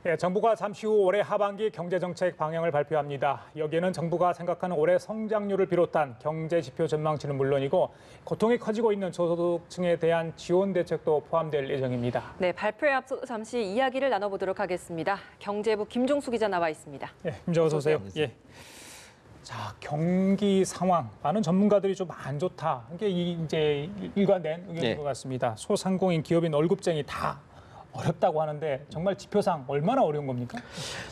예, 정부가 잠시 후 올해 하반기 경제정책 방향을 발표합니다. 여기에는 정부가 생각하는 올해 성장률을 비롯한 경제 지표 전망치는 물론이고 고통이 커지고 있는 저소득층에 대한 지원 대책도 포함될 예정입니다. 네, 발표에 앞서 잠시 이야기를 나눠보도록 하겠습니다. 경제부 김종수 기자 나와 있습니다. 예, 김정호 어서 오세요. 예. 자, 경기 상황, 많은 전문가들이 좀 안 좋다. 이게 이제 일관된 의견인 것 같습니다. 소상공인, 기업인, 월급쟁이 다 어렵다고 하는데 정말 지표상 얼마나 어려운 겁니까?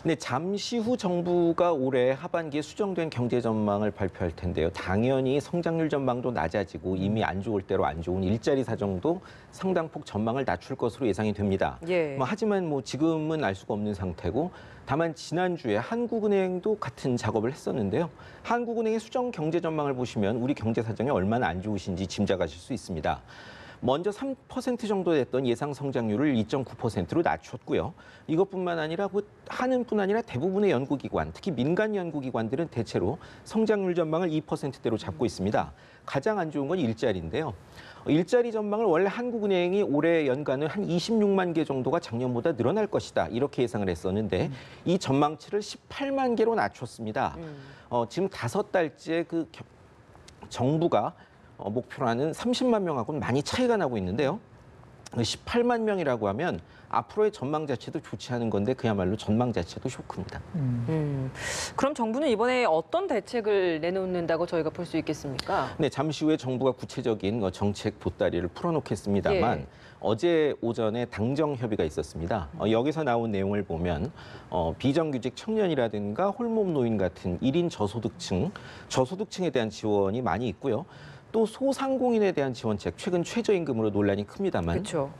네, 잠시 후 정부가 올해 하반기에 수정된 경제 전망을 발표할 텐데요. 당연히 성장률 전망도 낮아지고 이미 안 좋을 대로 안 좋은 일자리 사정도 상당폭 전망을 낮출 것으로 예상이 됩니다. 예. 하지만 지금은 알 수가 없는 상태고 다만 지난주에 한국은행도 같은 작업을 했었는데요. 한국은행의 수정 경제 전망을 보시면 우리 경제 사정이 얼마나 안 좋으신지 짐작하실 수 있습니다. 먼저 3% 정도 됐던 예상 성장률을 2.9%로 낮췄고요. 이것뿐만 아니라 한은뿐 아니라 대부분의 연구기관, 특히 민간 연구기관들은 대체로 성장률 전망을 2%대로 잡고 있습니다. 가장 안 좋은 건 일자리인데요. 일자리 전망을 원래 한국은행이 올해 연간은 한 26만 개 정도가 작년보다 늘어날 것이다. 이렇게 예상을 했었는데 이 전망치를 18만 개로 낮췄습니다. 지금 5달째 정부가 목표로 하는 30만 명하고는 많이 차이가 나고 있는데요. 18만 명이라고 하면 앞으로의 전망 자체도 좋지 않은 건데 그야말로 전망 자체도 쇼크입니다. 그럼 정부는 이번에 어떤 대책을 내놓는다고 저희가 볼 수 있겠습니까? 네, 잠시 후에 정부가 구체적인 정책 보따리를 풀어놓겠습니다만 예. 어제 오전에 당정 협의가 있었습니다. 여기서 나온 내용을 보면 비정규직 청년이라든가 홀몸 노인 같은 1인 저소득층에 대한 지원이 많이 있고요. 또 소상공인에 대한 지원책, 최근 최저임금으로 논란이 큽니다만 그렇죠.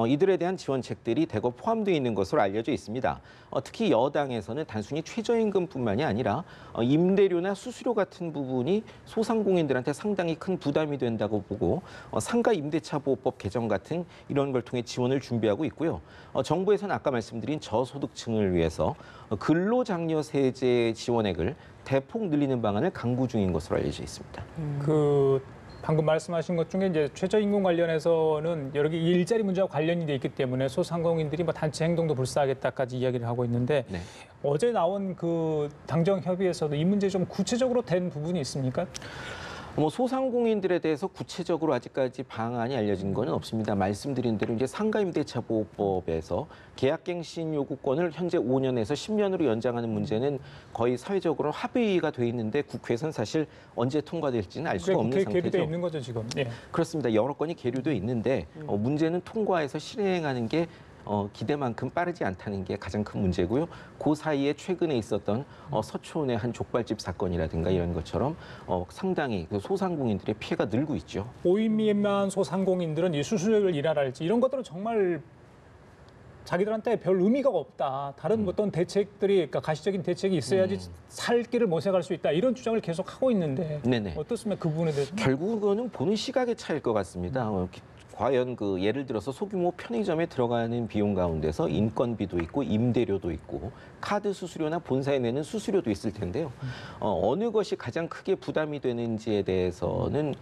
이들에 대한 지원책들이 대거 포함되어 있는 것으로 알려져 있습니다. 특히 여당에서는 단순히 최저임금뿐만이 아니라 임대료나 수수료 같은 부분이 소상공인들한테 상당히 큰 부담이 된다고 보고 상가 임대차 보호법 개정 같은 이런 걸 통해 지원을 준비하고 있고요. 정부에서는 아까 말씀드린 저소득층을 위해서 근로장려 세제 지원액을 대폭 늘리는 방안을 강구 중인 것으로 알려져 있습니다. 방금 말씀하신 것 중에 이제 최저임금 관련해서는 여러 개 일자리 문제와 관련이 돼 있기 때문에 소상공인들이 단체 행동도 불사하겠다까지 이야기를 하고 있는데 네. 어제 나온 당정 협의에서도 이 문제 좀 구체적으로 된 부분이 있습니까? 소상공인들에 대해서 구체적으로 아직까지 방안이 알려진 것은 없습니다. 말씀드린 대로 이제 상가임대차 보호법에서 계약갱신 요구권을 현재 5년에서 10년으로 연장하는 문제는 거의 사회적으로 합의가 돼 있는데 국회에서는 사실 언제 통과될지는 알 수가 없는 상태죠. 계류돼 있는 거죠 지금. 예. 그렇습니다. 여러 건이 계류돼 있는데 문제는 통과해서 실행하는 게 기대만큼 빠르지 않다는 게 가장 큰 문제고요. 그 사이에 최근에 있었던 서초원의 한 족발집 사건이라든가 이런 것처럼 상당히 소상공인들의 피해가 늘고 있죠. 5인 미만 소상공인들은 이 수수료를 일하랄지 이런 것들은 정말 자기들한테 별 의미가 없다. 다른 어떤 대책들이, 그러니까 가시적인 대책이 있어야지 살 길을 모색할 수 있다. 이런 주장을 계속 하고 있는데 네네. 어떻습니까? 그 부분에 대해서? 결국은 보는 시각의 차이일 것 같습니다. 과연 예를 들어서 소규모 편의점에 들어가는 비용 가운데서 인건비도 있고 임대료도 있고 카드 수수료나 본사에 내는 수수료도 있을 텐데요. 어느 것이 가장 크게 부담이 되는지에 대해서는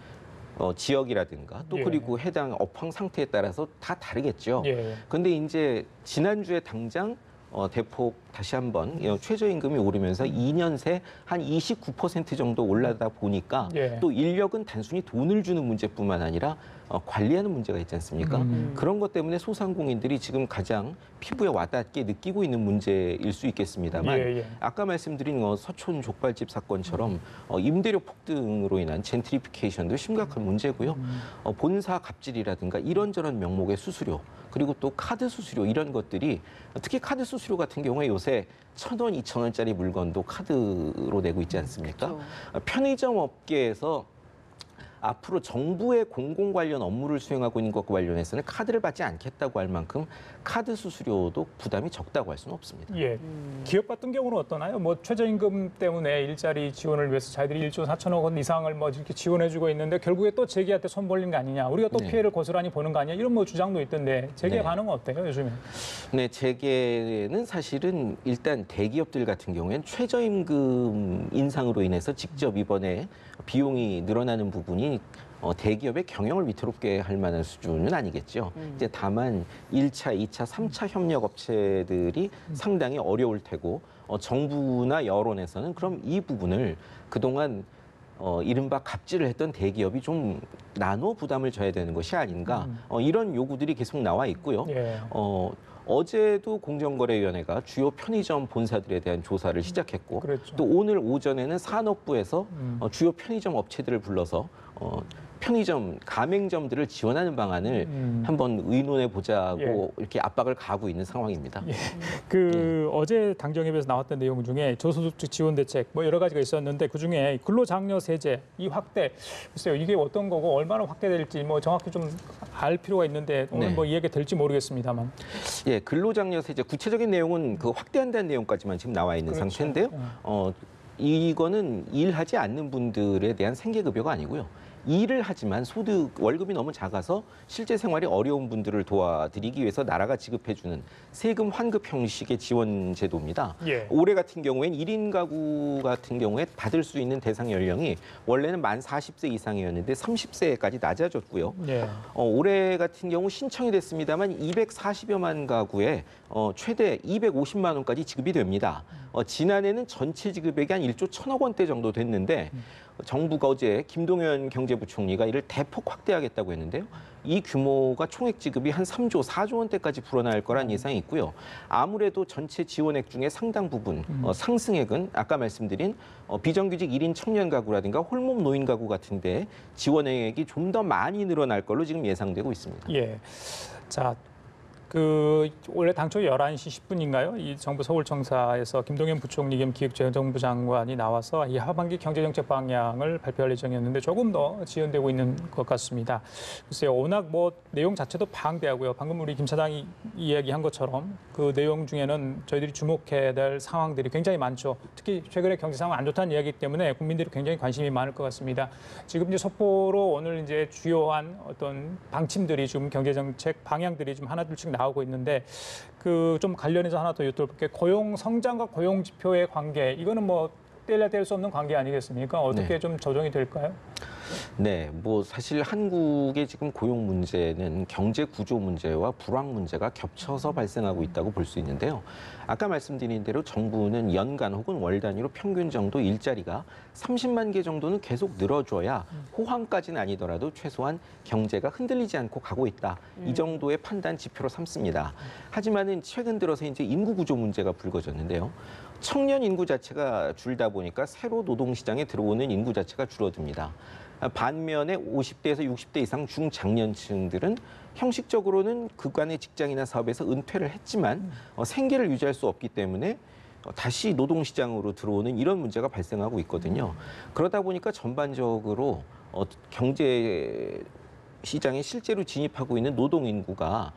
지역이라든가 또 그리고 해당 업황 상태에 따라서 다 다르겠죠. 그런데 이제 지난주에 당장 대폭 다시 한번 최저임금이 오르면서 2년 새 한 29% 정도 올라다 보니까 또 인력은 단순히 돈을 주는 문제뿐만 아니라 관리하는 문제가 있지 않습니까? 그런 것 때문에 소상공인들이 지금 가장 피부에 와닿게 느끼고 있는 문제일 수 있겠습니다만 아까 말씀드린 서촌 족발집 사건처럼 임대료 폭등으로 인한 젠트리피케이션도 심각한 문제고요. 본사 갑질이라든가 이런저런 명목의 수수료 그리고 또 카드 수수료 이런 것들이 특히 카드 수수료 같은 경우에 요새 1,000원, 2,000원짜리 물건도 카드로 내고 있지 않습니까? 그렇죠. 편의점 업계에서 앞으로 정부의 공공 관련 업무를 수행하고 있는 것과 관련해서는 카드를 받지 않겠다고 할 만큼 카드 수수료도 부담이 적다고 할 수는 없습니다. 예. 기업 같은 경우는 어떠나요? 최저임금 때문에 일자리 지원을 위해서 자기들이 1조 4천억 원 이상을 이렇게 지원해주고 있는데 결국에 또 재계한테 손 벌린 거 아니냐? 우리가 또 피해를 고스란히 보는 거 아니냐? 이런 주장도 있던데 재계 반응은 어때요, 요즘에? 네, 재계는 사실은 일단 대기업들 같은 경우에는 최저임금 인상으로 인해서 직접 이번에 비용이 늘어나는 부분이 대기업의 경영을 위태롭게 할 만한 수준은 아니겠죠. 이제 다만 1차, 2차, 3차 협력 업체들이 상당히 어려울 테고 정부나 여론에서는 그럼 이 부분을 그동안 이른바 갑질을 했던 대기업이 좀 나눠 부담을 져야 되는 것이 아닌가 이런 요구들이 계속 나와 있고요. 예. 어제도 공정거래위원회가 주요 편의점 본사들에 대한 조사를 시작했고 그랬죠. 또 오늘 오전에는 산업부에서 주요 편의점 업체들을 불러서 편의점 가맹점들을 지원하는 방안을 한번 의논해 보자고 이렇게 압박을 가하고 있는 상황입니다. 어제 당정협에서 나왔던 내용 중에 저소득층 지원 대책 뭐 여러 가지가 있었는데 그 중에 근로장려 세제 이 확대 글쎄요 이게 어떤 거고 얼마나 확대될지 뭐 정확히 좀 알 필요가 있는데 오늘 네. 뭐 이야기 될지 모르겠습니다만. 예, 근로장려 세제 구체적인 내용은 그 확대한다는 내용까지만 지금 나와 있는 그렇죠. 상태인데요. 이거는 일하지 않는 분들에 대한 생계급여가 아니고요. 일을 하지만 소득 월급이 너무 작아서 실제 생활이 어려운 분들을 도와드리기 위해서 나라가 지급해주는 세금 환급 형식의 지원 제도입니다. 예. 올해 같은 경우엔 1인 가구 같은 경우에 받을 수 있는 대상 연령이 원래는 만 40세 이상이었는데 30세까지 낮아졌고요. 예. 올해 같은 경우 신청이 됐습니다만 240여만 가구에 최대 250만 원까지 지급이 됩니다. 지난해는 전체 지급액이 한 1조 1천억 원대 정도 됐는데 정부가 어제 김동연 경제부총리가 이를 대폭 확대하겠다고 했는데요. 이 규모가 총액 지급이 한 3조, 4조 원대까지 불어날 거란 예상이 있고요. 아무래도 전체 지원액 중에 상당 부분 상승액은 아까 말씀드린 비정규직 1인 청년 가구라든가 홀몸 노인 가구 같은데 지원액이 좀 더 많이 늘어날 걸로 지금 예상되고 있습니다. 예. 자. 원래 당초 11시 10분인가요? 이 정부 서울청사에서 김동연 부총리 겸 기획재정부 장관이 나와서 이 하반기 경제정책 방향을 발표할 예정이었는데 조금 더 지연되고 있는 것 같습니다. 글쎄요, 워낙 뭐 내용 자체도 방대하고요. 방금 우리 김 차장이 이야기한 것처럼 그 내용 중에는 저희들이 주목해야 될 상황들이 굉장히 많죠. 특히 최근에 경제 상황 안 좋다는 이야기 때문에 국민들이 굉장히 관심이 많을 것 같습니다. 지금 이제 속보로 오늘 이제 주요한 어떤 방침들이 지금 경제정책 방향들이 좀 하나둘씩 나오고 있는데 좀 관련해서 하나 더 여쭤볼게요. 고용 성장과 고용 지표의 관계 이거는 뭐 뗄래야 뗄 수 없는 관계 아니겠습니까? 어떻게 네. 좀 조정이 될까요? 네, 뭐 사실 한국의 지금 고용 문제는 경제 구조 문제와 불황 문제가 겹쳐서 발생하고 있다고 볼 수 있는데요. 아까 말씀드린 대로 정부는 연간 혹은 월 단위로 평균 정도 일자리가 30만 개 정도는 계속 늘어줘야 호황까지는 아니더라도 최소한 경제가 흔들리지 않고 가고 있다. 이 정도의 판단 지표로 삼습니다. 하지만은 최근 들어서 이제 인구 구조 문제가 불거졌는데요. 청년 인구 자체가 줄다 보니까 새로 노동시장에 들어오는 인구 자체가 줄어듭니다. 반면에 50대에서 60대 이상 중장년층들은 형식적으로는 그간의 직장이나 사업에서 은퇴를 했지만 생계를 유지할 수 없기 때문에 다시 노동시장으로 들어오는 이런 문제가 발생하고 있거든요. 그러다 보니까 전반적으로 경제 시장에 실제로 진입하고 있는 노동 인구가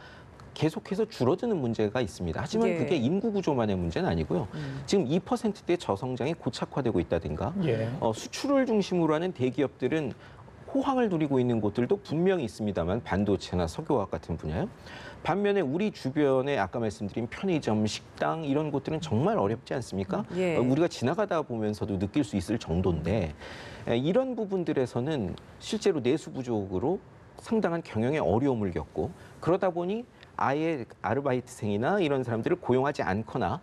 계속해서 줄어드는 문제가 있습니다. 하지만 예. 그게 인구 구조만의 문제는 아니고요. 지금 2%대 저성장이 고착화되고 있다든가 예. 수출을 중심으로 하는 대기업들은 호황을 누리고 있는 곳들도 분명히 있습니다만 반도체나 석유화학 같은 분야요. 반면에 우리 주변에 아까 말씀드린 편의점, 식당 이런 곳들은 정말 어렵지 않습니까? 예. 우리가 지나가다 보면서도 느낄 수 있을 정도인데 이런 부분들에서는 실제로 내수 부족으로 상당한 경영의 어려움을 겪고 그러다 보니 아예 아르바이트생이나 이런 사람들을 고용하지 않거나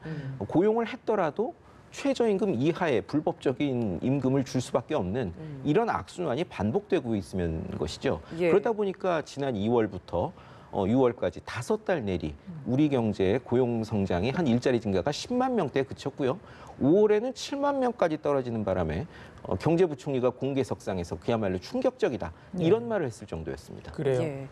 고용을 했더라도 최저임금 이하의 불법적인 임금을 줄 수밖에 없는 이런 악순환이 반복되고 있으면 것이죠. 예. 그러다 보니까 지난 2월부터 6월까지 5달 내리 우리 경제의 고용 성장이 한 일자리 증가가 10만 명대에 그쳤고요. 5월에는 7만 명까지 떨어지는 바람에 경제부총리가 공개석상에서 그야말로 충격적이다 이런 말을 했을 정도였습니다. 그래요. 예.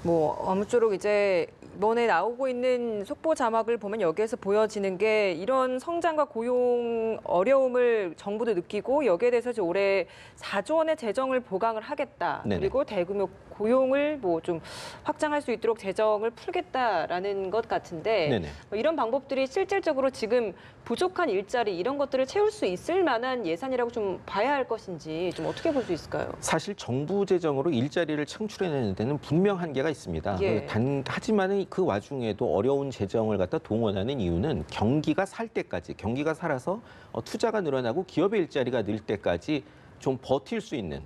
뭐 아무쪼록 이제 이번에 나오고 있는 속보 자막을 보면 여기에서 보여지는 게 이런 성장과 고용 어려움을 정부도 느끼고 여기에 대해서 이제 올해 4조 원의 재정을 보강을 하겠다. 네네. 그리고 대규모 고용을 뭐 좀 확장할 수 있도록 재정을 풀겠다라는 것 같은데 네네. 뭐 이런 방법들이 실질적으로 지금 부족한 일자리 이런 것들을 채울 수 있을 만한 예산이라고 좀 봐야 할 것인지 좀 어떻게 볼 수 있을까요? 사실 정부 재정으로 일자리를 창출해내는 데는 분명 한계가 있습니다. 예. 하지만은 그 와중에도 어려운 재정을 갖다 동원하는 이유는 경기가 살 때까지, 경기가 살아서 투자가 늘어나고 기업의 일자리가 늘 때까지 좀 버틸 수 있는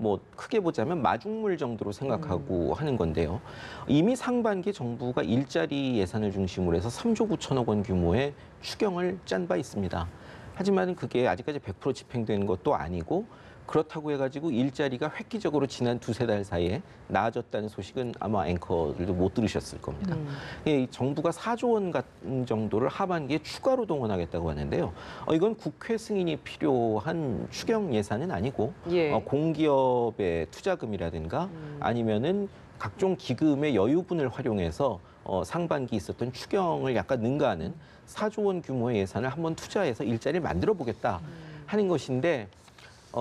뭐 크게 보자면 마중물 정도로 생각하고 하는 건데요. 이미 상반기 정부가 일자리 예산을 중심으로 해서 3조 9천억 원 규모의 추경을 짠 바 있습니다. 하지만 그게 아직까지 100% 집행된 것도 아니고 그렇다고 해가지고 일자리가 획기적으로 지난 두세 달 사이에 나아졌다는 소식은 아마 앵커들도 못 들으셨을 겁니다. 이 정부가 4조 원 같은 정도를 하반기에 추가로 동원하겠다고 하는데요. 이건 국회 승인이 필요한 추경 예산은 아니고 예. 공기업의 투자금이라든가 아니면은 각종 기금의 여유분을 활용해서 상반기 있었던 추경을 약간 능가하는 4조 원 규모의 예산을 한번 투자해서 일자리를 만들어 보겠다 하는 것인데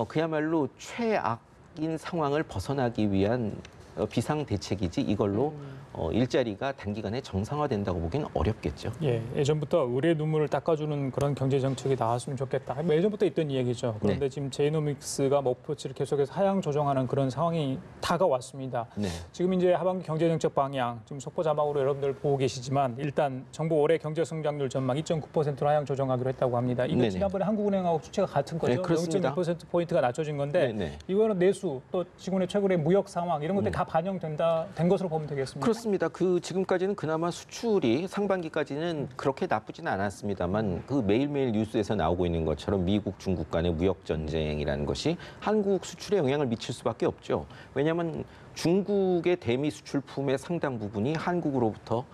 그야말로 최악인 상황을 벗어나기 위한 비상 대책이지 이걸로 일자리가 단기간에 정상화된다고 보기는 어렵겠죠. 예, 예전부터 의뢰 눈물을 닦아주는 그런 경제 정책이 나왔으면 좋겠다. 뭐 예전부터 있던 이야기죠. 그런데 네. 지금 제이노믹스가 목표치를 계속해서 하향 조정하는 그런 상황이 다가왔습니다. 네. 지금 이제 하반기 경제 정책 방향 지금 속보 자막으로 여러분들 보고 계시지만 일단 정부 올해 경제 성장률 전망 2.9%로 하향 조정하기로 했다고 합니다. 이거 네네. 지난번에 한국은행하고 수치가 같은 거죠. 네, 그렇습니다. 0.2% 포인트가 낮춰진 건데 네네. 이거는 내수 또 지금의 최근의 무역 상황 이런 것들이 다 반영된 것으로 보면 되겠습니다. 그렇습니다. 지금까지는 그나마 수출이 상반기까지는 그렇게 나쁘지는 않았습니다만 그 매일매일 뉴스에서 나오고 있는 것처럼 미국, 중국 간의 무역 전쟁이라는 것이 한국 수출에 영향을 미칠 수밖에 없죠. 왜냐하면 중국의 대미 수출품의 상당 부분이 한국으로부터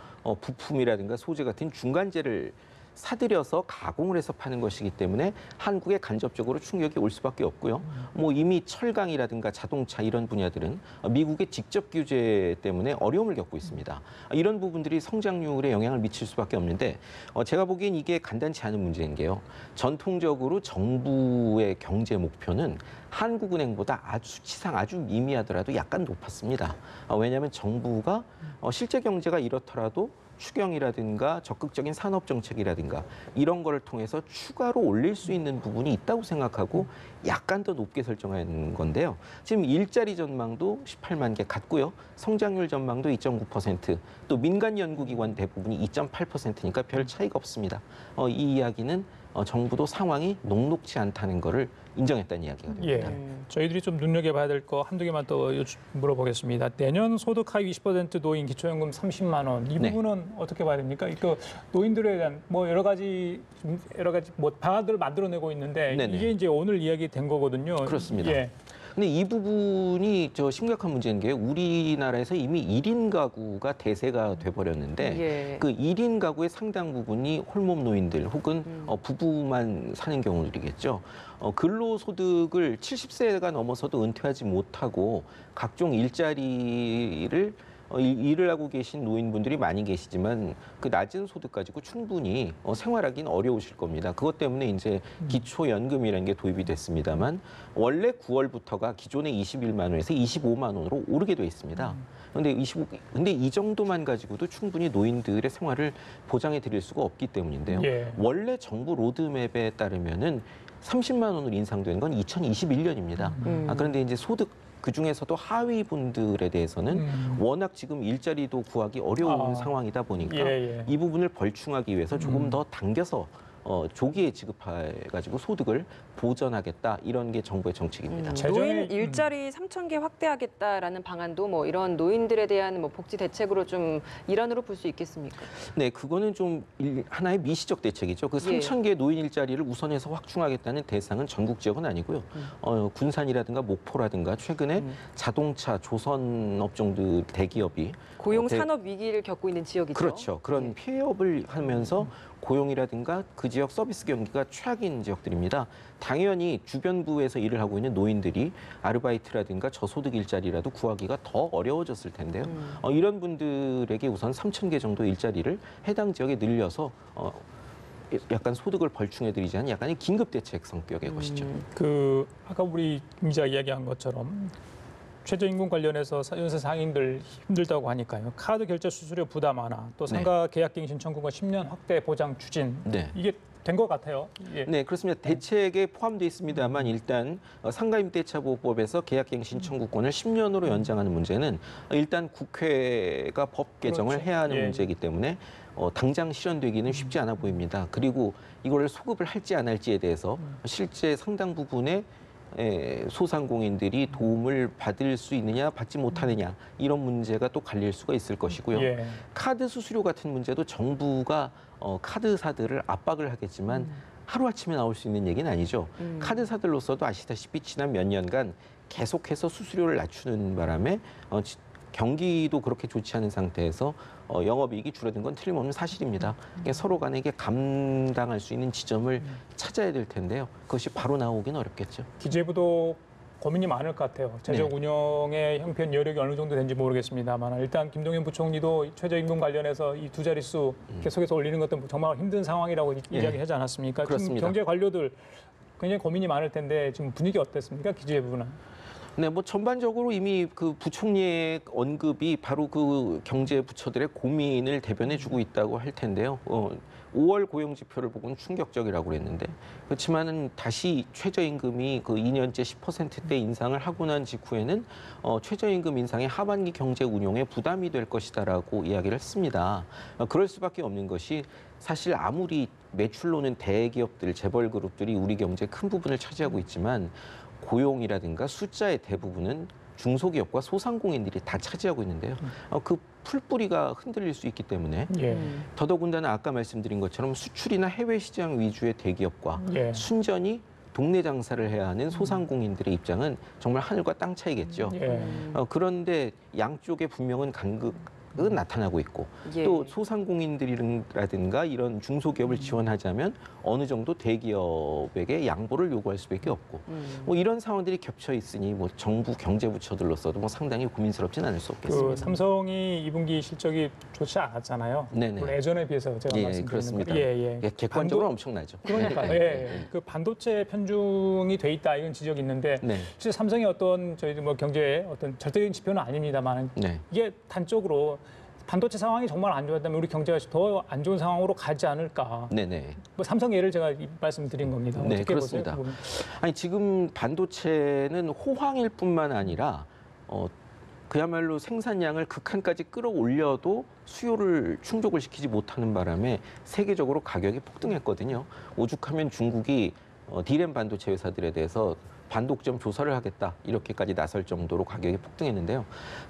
부품이라든가 소재 같은 중간재를 사들여서 가공을 해서 파는 것이기 때문에 한국에 간접적으로 충격이 올 수밖에 없고요. 뭐 이미 철강이라든가 자동차 이런 분야들은 미국의 직접 규제 때문에 어려움을 겪고 있습니다. 이런 부분들이 성장률에 영향을 미칠 수밖에 없는데 제가 보기엔 이게 간단치 않은 문제인 게요. 전통적으로 정부의 경제 목표는 한국은행보다 수치상 아주 미미하더라도 약간 높았습니다. 왜냐하면 정부가 실제 경제가 이렇더라도 추경이라든가 적극적인 산업 정책이라든가 이런 거를 통해서 추가로 올릴 수 있는 부분이 있다고 생각하고 약간 더 높게 설정한 건데요. 지금 일자리 전망도 18만 개 같고요. 성장률 전망도 2.9%, 또 민간 연구기관 대부분이 2.8%니까 별 차이가 없습니다. 이 이야기는 정부도 상황이 녹록지 않다는 거를 인정했다는 이야기가 됩니다. 예, 저희들이 좀 눈여겨봐야 될 거 한두 개만 더 물어보겠습니다. 내년 소득 하위 20% 노인 기초연금 30만 원. 이 네. 부분은 어떻게 봐야 됩니까? 그 노인들에 대한 뭐 여러 가지 뭐 방안들을 만들어내고 있는데 네네. 이게 이제 오늘 이야기된 거거든요. 그렇습니다. 예. 근데 이 부분이 심각한 문제인 게 우리나라에서 이미 1인 가구가 대세가 돼버렸는데 예. 그 1인 가구의 상당 부분이 홀몸 노인들 혹은 부부만 사는 경우들이겠죠. 근로소득을 70세가 넘어서도 은퇴하지 못하고 각종 일자리를 일을 하고 계신 노인분들이 많이 계시지만 그 낮은 소득 가지고 충분히 생활하기는 어려우실 겁니다. 그것 때문에 이제 기초연금이라는 게 도입이 됐습니다만 원래 9월부터가 기존의 21만 원에서 25만 원으로 오르게 돼 있습니다. 근데 이 정도만 가지고도 충분히 노인들의 생활을 보장해 드릴 수가 없기 때문인데요. 예. 원래 정부 로드맵에 따르면은 30만 원으로 인상된 건 2021년입니다. 그런데 이제 소득 그 중에서도 하위 분들에 대해서는 워낙 지금 일자리도 구하기 어려운 상황이다 보니까 이 부분을 벌충하기 위해서 조금 더 당겨서 조기에 지급해가지고 소득을 보전하겠다 이런 게 정부의 정책입니다. 노인 일자리 3,000개 확대하겠다라는 방안도 뭐 이런 노인들에 대한 뭐 복지 대책으로 좀 일환으로 볼 수 있겠습니까? 네, 그거는 좀 하나의 미시적 대책이죠. 그 3,000개 노인 일자리를 우선해서 확충하겠다는 대상은 전국 지역은 아니고요. 군산이라든가 목포라든가 최근에 자동차 조선 업종들 대기업이 고용 산업 위기를 겪고 있는 지역이죠. 그렇죠. 그런 폐업을 하면서 고용이라든가 그 지역 서비스 경기가 최악인 지역들입니다. 당연히 주변부에서 일을 하고 있는 노인들이 아르바이트라든가 저소득 일자리라도 구하기가 더 어려워졌을 텐데요. 이런 분들에게 우선 3,000개 정도 일자리를 해당 지역에 늘려서 약간 소득을 벌충해드리지 않은 약간의 긴급 대책 성격의 것이죠. 아까 우리 기자 이야기한 것처럼 최저임금 관련해서 연세 상인들 힘들다고 하니까요. 카드 결제 수수료 부담 완화, 또 상가 계약갱신 신청구가 10년 확대 보장 추진. 네. 이게 된 것 같아요. 예. 네, 그렇습니다. 대책에 포함되어 있습니다만 일단 상가임대차보호법에서 계약갱신 청구권을 10년으로 연장하는 문제는 일단 국회가 법 개정을 그렇죠. 해야 하는 예. 문제이기 때문에 당장 실현되기는 쉽지 않아 보입니다. 그리고 이거를 소급을 할지 안 할지에 대해서 실제 상당 부분의 소상공인들이 도움을 받을 수 있느냐 받지 못하느냐 이런 문제가 또 갈릴 수가 있을 것이고요. 예. 카드 수수료 같은 문제도 정부가 카드사들을 압박을 하겠지만 하루아침에 나올 수 있는 얘기는 아니죠. 카드사들로서도 아시다시피 지난 몇 년간 계속해서 수수료를 낮추는 바람에 경기도 그렇게 좋지 않은 상태에서 영업이익이 줄어든 건 틀림없는 사실입니다. 그러니까 서로 간에 이게 감당할 수 있는 지점을 찾아야 될 텐데요. 그것이 바로 나오긴 어렵겠죠. 기재부도 고민이 많을 것 같아요. 재정 네. 운영의 형편 여력이 어느 정도 되는지 모르겠습니다만 일단 김동연 부총리도 최저임금 관련해서 이 두 자릿수 계속해서 올리는 것도 정말 힘든 상황이라고 이야기하지 않았습니까? 지금 그렇습니다. 경제 관료들 굉장히 고민이 많을 텐데 지금 분위기 어땠습니까? 기재부는. 네, 뭐 전반적으로 이미 그 부총리의 언급이 바로 그 경제 부처들의 고민을 대변해주고 있다고 할 텐데요. 5월 고용 지표를 보고는 충격적이라고 그랬는데 그렇지만은 다시 최저임금이 그 2년째 10%대 인상을 하고 난 직후에는 최저임금 인상이 하반기 경제 운용에 부담이 될 것이다라고 이야기를 했습니다. 그럴 수밖에 없는 것이 사실 아무리 매출로는 대기업들, 재벌 그룹들이 우리 경제의 큰 부분을 차지하고 있지만 고용이라든가 숫자의 대부분은 중소기업과 소상공인들이 다 차지하고 있는데요. 그 풀뿌리가 흔들릴 수 있기 때문에 예. 더더군다나 아까 말씀드린 것처럼 수출이나 해외 시장 위주의 대기업과 예. 순전히 동네 장사를 해야 하는 소상공인들의 입장은 정말 하늘과 땅 차이겠죠. 예. 그런데 양쪽에 분명한 간극은 나타나고 있고 예. 또 소상공인들이라든가 이런 중소기업을 지원하자면 어느 정도 대기업에게 양보를 요구할 수밖에 없고 뭐 이런 상황들이 겹쳐 있으니 뭐 정부 경제부처들로서도 뭐 상당히 고민스럽진 않을 수 없겠습니다. 그 삼성이 2분기 실적이 좋지 않았잖아요. 네네. 물론 예전에 비해서 제가 예, 말씀드리는 그렇습니다. 거. 예. 예, 객관적으로 엄청나죠. 그러니까 네, 예. 네, 그 반도체 편중이 돼 있다 이런 지적이 있는데 네. 실제 삼성이 어떤 저희 뭐 경제의 어떤 절대적인 지표는 아닙니다만 네. 이게 단적으로 반도체 상황이 정말 안 좋았다면 우리 경제가 더 안 좋은 상황으로 가지 않을까. 네네. 뭐 삼성 예를 제가 말씀드린 겁니다. 네, 어떻게 그렇습니다. 보세요? 아니 지금 반도체는 호황일 뿐만 아니라 그야말로 생산량을 극한까지 끌어올려도 수요를 충족을 시키지 못하는 바람에 세계적으로 가격이 폭등했거든요. 오죽하면 중국이 D램 반도체 회사들에 대해서 반독점 조사를 하겠다 이렇게까지 나설 정도로 가격이 폭등했는데요.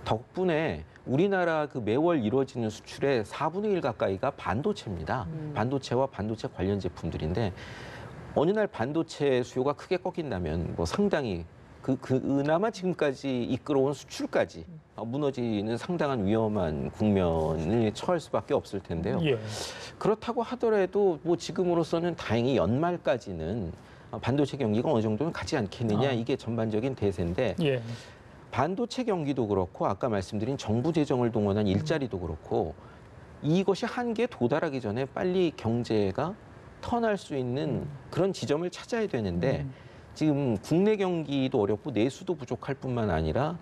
덕분에 우리나라 그 매월 이루어지는 수출의 4분의 1 가까이가 반도체입니다. 반도체와 반도체 관련 제품들인데 어느 날 반도체 수요가 크게 꺾인다면 뭐 상당히 그나마 지금까지 이끌어온 수출까지 무너지는 상당한 위험한 국면을 처할 수밖에 없을 텐데요. 예. 그렇다고 하더라도 뭐 지금으로서는 다행히 연말까지는 반도체 경기가 어느 정도는 가지 않겠느냐 이게 전반적인 대세인데 예. 반도체 경기도 그렇고 아까 말씀드린 정부 재정을 동원한 일자리도 그렇고 이것이 한계에 도달하기 전에 빨리 경제가 턴할 수 있는 그런 지점을 찾아야 되는데 지금 국내 경기도 어렵고 내수도 부족할 뿐만 아니라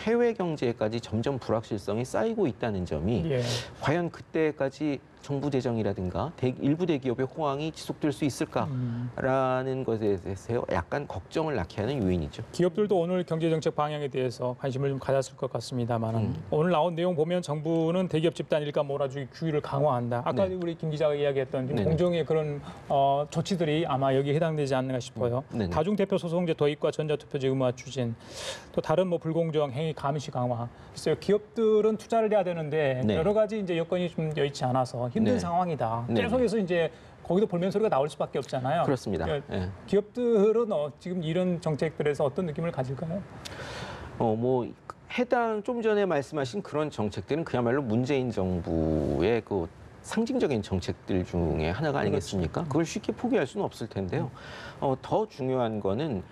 해외 경제까지 점점 불확실성이 쌓이고 있다는 점이 예. 과연 그때까지 정부 재정이라든가 일부 대기업의 호황이 지속될 수 있을까라는 것에 대해서 약간 걱정을 낳게 하는 요인이죠. 기업들도 오늘 경제정책 방향에 대해서 관심을 좀 가졌을 것 같습니다만 오늘 나온 내용 보면 정부는 대기업 집단 일감 몰아주기 규율을 강화한다. 아까 네. 우리 김 기자가 이야기했던 네네. 공정의 그런 조치들이 아마 여기에 해당되지 않는가 싶어요. 네네. 다중대표 소송제 도입과 전자투표제 의무화 추진, 또 다른 뭐 불공정 행위 감시 강화. 글쎄요, 기업들은 투자를 해야 되는데 네. 여러 가지 이제 여건이 좀 여의치 않아서 힘든 네. 상황이다. 네. 계속해서 이제 거기도 볼멘 소리가 나올 수밖에 없잖아요. 그렇습니다. 예. 예. 기업들은 지금 이런 정책들에서 어떤 느낌을 가질까요? 뭐 해당 좀 전에 말씀하신 그런 정책들은 그야말로 문재인 정부의 그 상징적인 정책들 중에 하나가 아니겠습니까? 그걸 쉽게 포기할 수는 없을 텐데요. 더 중요한 거는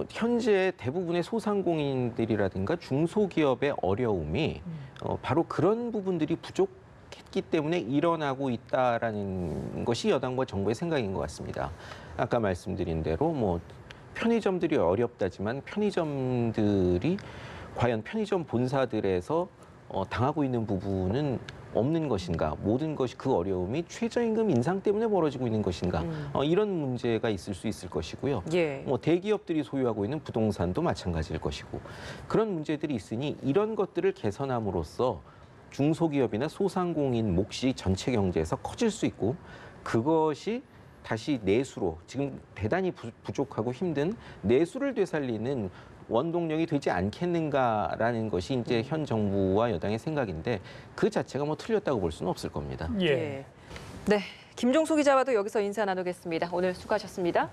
현재 대부분의 소상공인들이라든가 중소기업의 어려움이 바로 그런 부분들이 부족했기 때문에 일어나고 있다라는 것이 여당과 정부의 생각인 것 같습니다. 아까 말씀드린 대로 뭐 편의점들이 어렵다지만 편의점들이 과연 편의점 본사들에서 당하고 있는 부분은 없는 것인가, 모든 것이 그 어려움이 최저임금 인상 때문에 벌어지고 있는 것인가, 이런 문제가 있을 수 있을 것이고요. 예. 뭐 대기업들이 소유하고 있는 부동산도 마찬가지일 것이고 그런 문제들이 있으니 이런 것들을 개선함으로써 중소기업이나 소상공인 몫이 전체 경제에서 커질 수 있고 그것이 다시 내수로 지금 대단히 부족하고 힘든 내수를 되살리는 원동력이 되지 않겠는가라는 것이 이제 현 정부와 여당의 생각인데 그 자체가 뭐 틀렸다고 볼 수는 없을 겁니다. 예. 네. 김종수 기자와도 여기서 인사 나누겠습니다. 오늘 수고하셨습니다.